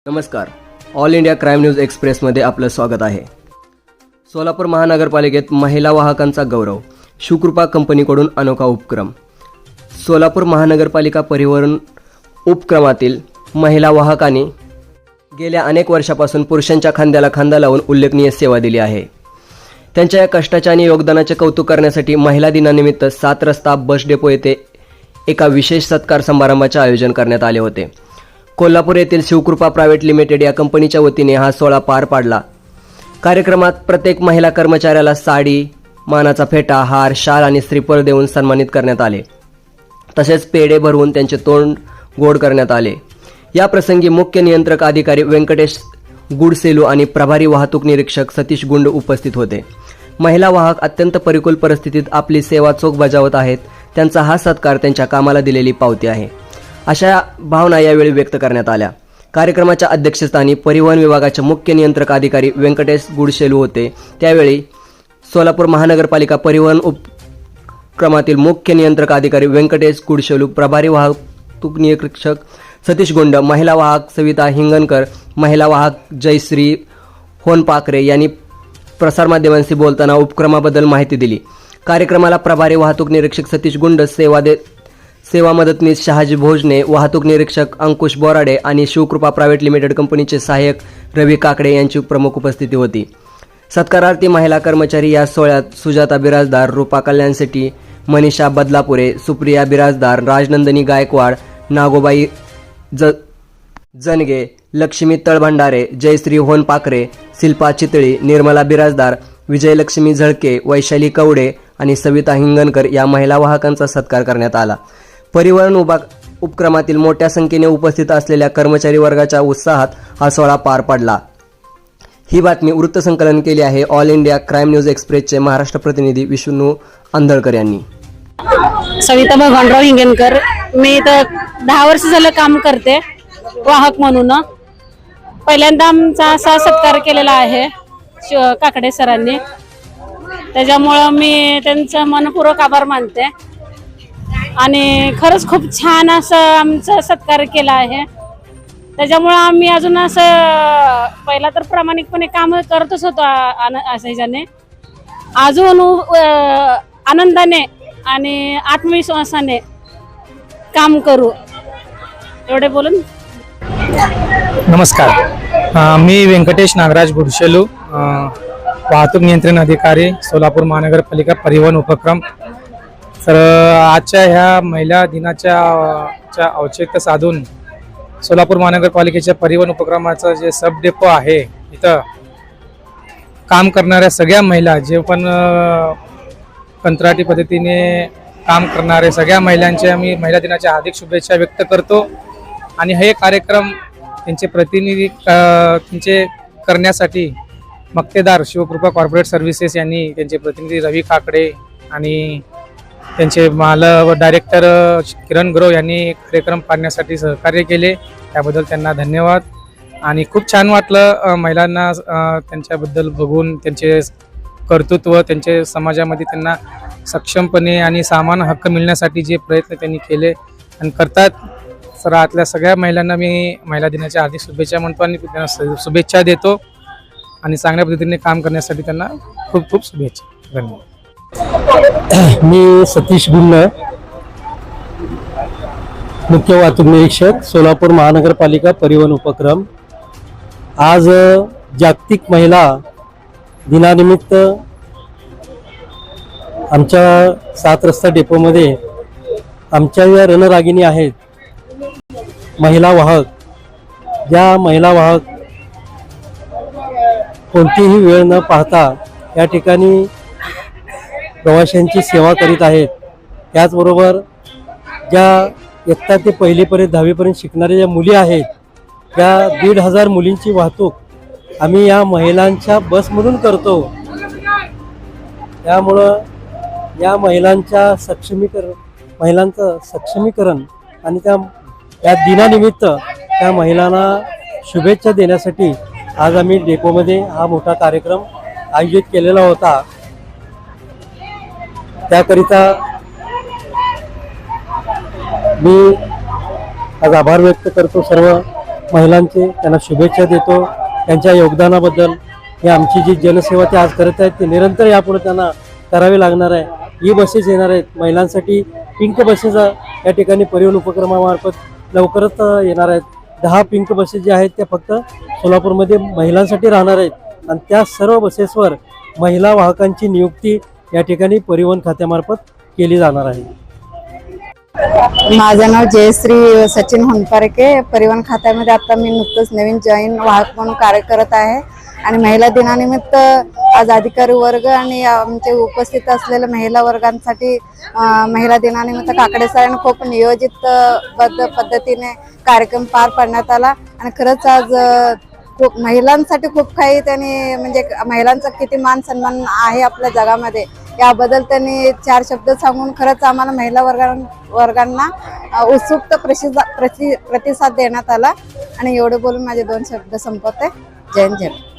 नमस्कार. All India crime news एक्सप्रेसमध्ये आपलं स्वागत आहे. सोलापूर महानगरपालिकेत महिला वाहकांचा गौरव, शिवकृपा कंपनीकडून अनोखा उपक्रम. सोलापूर महानगरपालिका परिवहन उपक्रमातील महिला वाहकांनी गेल्या अनेक वर्षापासून पुरुषांच्या खांद्याला खांदा लावून उल्लेखनीय सेवा दिली आहे. त्यांच्या या कष्टाचे आणि योगदानाचे कौतुक करण्यासाठी महिला दिनानिमित्त 7 रस्ता बस डेपो येथे एका विशेष सत्कार समारंभाचे आयोजन करण्यात आले होते. कोल्हापूर येथील शिवकृपा प्रायव्हेट लिमिटेड या कंपनीच्या वतीने हा सोहळा पार पाडला. कार्यक्रमात प्रत्येक महिला कर्मचाऱ्याला साडी, मानाचा फेटा, हार, शाल आणि श्रीफळ देऊन सन्मानित करण्यात आले. तसेच पेढे भरवून त्यांचे तोंड गोड करण्यात आले. या प्रसंगी मुख्य नियंत्रक अधिकारी व्यंकटेश गुडसेलू आणि प्रभारी वाहतूक निरीक्षक सतीश गुंड उपस्थित होते. महिला वाहक अत्यंत प्रतिकूल परिस्थितीत आपली सेवा चोख बजावत आहेत. त्यांचा हा सत्कार त्यांच्या कामाला दिलेली पावती आहे, अशा भावना यावेळी व्यक्त करण्यात आल्या. कार्यक्रमाच्या अध्यक्षस्थानी परिवहन विभागाचे मुख्य नियंत्रक अधिकारी व्यंकटेश गुडसेलू होते. त्यावेळी सोलापूर महानगरपालिका परिवहन उपक्रमातील मुख्य नियंत्रक अधिकारी व्यंकटेश गुडसेलू, प्रभारी वाहतूक निरीक्षक सतीश गुंड, महिला वाहक सविता हिंगणकर, महिला वाहक जयश्री होनपाकरे यांनी प्रसारमाध्यमांशी बोलताना उपक्रमाबद्दल माहिती दिली. कार्यक्रमाला प्रभारी वाहतूक निरीक्षक सतीश गुंड, सेवा मदतनीस शहाजी भोजने, वाहतूक निरीक्षक अंकुश बोराडे आणि शिवकृपा प्रायव्हेट लिमिटेड कंपनीचे सहाय्यक रवी काकडे यांची प्रमुख उपस्थिती होती. सत्कारार्थी महिला कर्मचारी या सोहळ्यात सुजाता बिराजदार, रूपा कल्याण शेट्टी, मनीषा बदलापुरे, सुप्रिया बिराजदार, राजनंदिनी गायकवाड, नागोबाई जनगे, लक्ष्मी तळभंडारे, जयश्री होनपाकरे, शिल्पा चितळी, निर्मला बिराजदार, विजयलक्ष्मी झळके, वैशाली कवडे आणि सविता हिंगणकर या महिला वाहकांचा सत्कार करण्यात आला. परिवहन उपक्रमातील मोठ्या संख्येने उपस्थित असलेल्या कर्मचारी वर्गाच्या उत्साहात हा सोहळा पार पडला. ही बातमी वृत्तसंकलन केली आहे ऑल इंडिया क्राईम न्यूज एक्सप्रेसचे महाराष्ट्र प्रतिनिधी विष्णू अंधळकर यांनी. सविता भगवानराव हिंगणकर. मी तर 10 वर्ष झालं काम करते वाहक म्हणून. पहिल्यांदा आमचा असा सत्कार केलेला आहे काकडे सरांनी, त्याच्यामुळं मी त्यांचं मनपूर्वक आभार मानते. आणि खरंच खूप छान असं आमचा सत्कार केला आहे. त्याच्यामुळं आम्ही अजून असं पहिला तर प्रामाणिकपणे काम करतच होतो ह्याच्याने, अजून आनंदाने आणि आत्मविश्वासाने काम करू, एवढे बोलून. नमस्कार, मी व्यंकटेश नागराज गुडसेलू, वाहतूक नियंत्रण अधिकारी, सोलापूर महानगरपालिका परिवहन उपक्रम. तर आजच्या ह्या महिला दिनाच्या औचित्य साधून सोलापूर महानगरपालिकेच्या परिवहन उपक्रमाचं जे सब डेपो आहे, इथं काम करणाऱ्या सगळ्या महिला, जे पण कंत्राटी पद्धतीने काम करणारे सगळ्या महिलांचे आम्ही महिला दिनाच्या हार्दिक शुभेच्छा व्यक्त करतो. आणि हे कार्यक्रम त्यांचे प्रतिनिधी त्यांचे करण्यासाठी मक्तेदार शिवकृपा कॉर्पोरेट सर्व्हिसेस यांनी त्यांचे प्रतिनिधी रवी काकडे आणि त्यांचे डायरेक्टर किरण ग्रोव यांनी कार्यक्रम पाडण्यासाठी सहकार्य केले. त्याबद्दल त्यांना धन्यवाद. आणि खूप छान वाटलं महिलांना त्यांच्याबद्दल बघून, त्यांचे कर्तृत्व, त्यांचे समाजामध्ये त्यांना सक्षमपणे आणि समान हक्क मिळण्यासाठी जे प्रयत्न त्यांनी केले आणि करतात. तर आतल्या सगळ्या महिलांना मी महिला दिनाच्या हार्दिक शुभेच्छा म्हणतो आणि त्यांना शुभेच्छा देतो आणि चांगल्या पद्धतीने काम करण्यासाठी त्यांना खूप खूप शुभेच्छा. धन्यवाद. मी सतीश गुंड, मुख्य वाहतूक निरीक्षक, सोलापूर महानगरपालिका परिवहन उपक्रम. आज जागतिक महिला दिनानिमित्त आमच्या 7 रस्ता डेपोमध्ये आमच्या या रणरागिणी आहेत महिला वाहक. ज्या महिला वाहक कोणतीही वेळ न पाहता या ठिकाणी प्रवाशांची सेवा करीत आहेत. त्याचबरोबर ज्या इयत्ता ते 1लीपर्यंत 10वीपर्यंत शिकणाऱ्या ज्या मुली आहेत, त्या 1,500 मुलींची वाहतूक आम्ही या महिलांच्या बसमधून करतो. त्यामुळं या महिलांचं सक्षमीकरण आणि त्या दिनानिमित्त त्या महिलांना शुभेच्छा देण्यासाठी आज आम्ही डेपोमध्ये हा मोठा कार्यक्रम आयोजित केलेला होता. त्याकरिता मी आज आभार व्यक्त करतो सर्व महिलांचे त्यांना शुभेच्छा देतो. त्यांच्या योगदानाबद्दल ही आमची जी जनसेवा ते आज करत आहेत ते निरंतर यापुढे त्यांना करावे लागणार आहे. ई बसेस येणार आहेत महिलांसाठी. पिंक बसेस या ठिकाणी परिवहन उपक्रमामार्फत लवकरच येणार आहेत. 10 पिंक बसेस ज्या आहेत त्या फक्त सोलापूरमध्ये महिलांसाठी राहणार आहेत आणि त्या सर्व बसेसवर महिला वाहकांची नियुक्ती या ठिकाणी परिवहन खात्यामार्फत केली जाणार आहे. माझं नाव जयश्री सचिन होनपारके. परिवहन खात्यामध्ये आता मी नुकतंच नवीन जॉईन वाहक म्हणून कार्य करत आहे आणि महिला दिनानिमित्त आज अधिकारी वर्ग आणि आमचे उपस्थित असलेल्या महिला वर्गांसाठी महिला दिनानिमित्त काकडे सरांनी खूप नियोजित पद्धतीने कार्यक्रम पार पाडण्यात आला आणि खरंच आज खूप महिलांसाठी खूप काही त्यांनी म्हणजे महिलांचा किती मान सन्मान आहे आपल्या जगामध्ये याबद्दल त्यांनी 4 शब्द सांगून खरंच आम्हाला महिला वर्गांना उत्सुक प्रतिसाद देण्यात आला आणि एवढं बोलून माझे 2 शब्द संपवते. जय हिंद.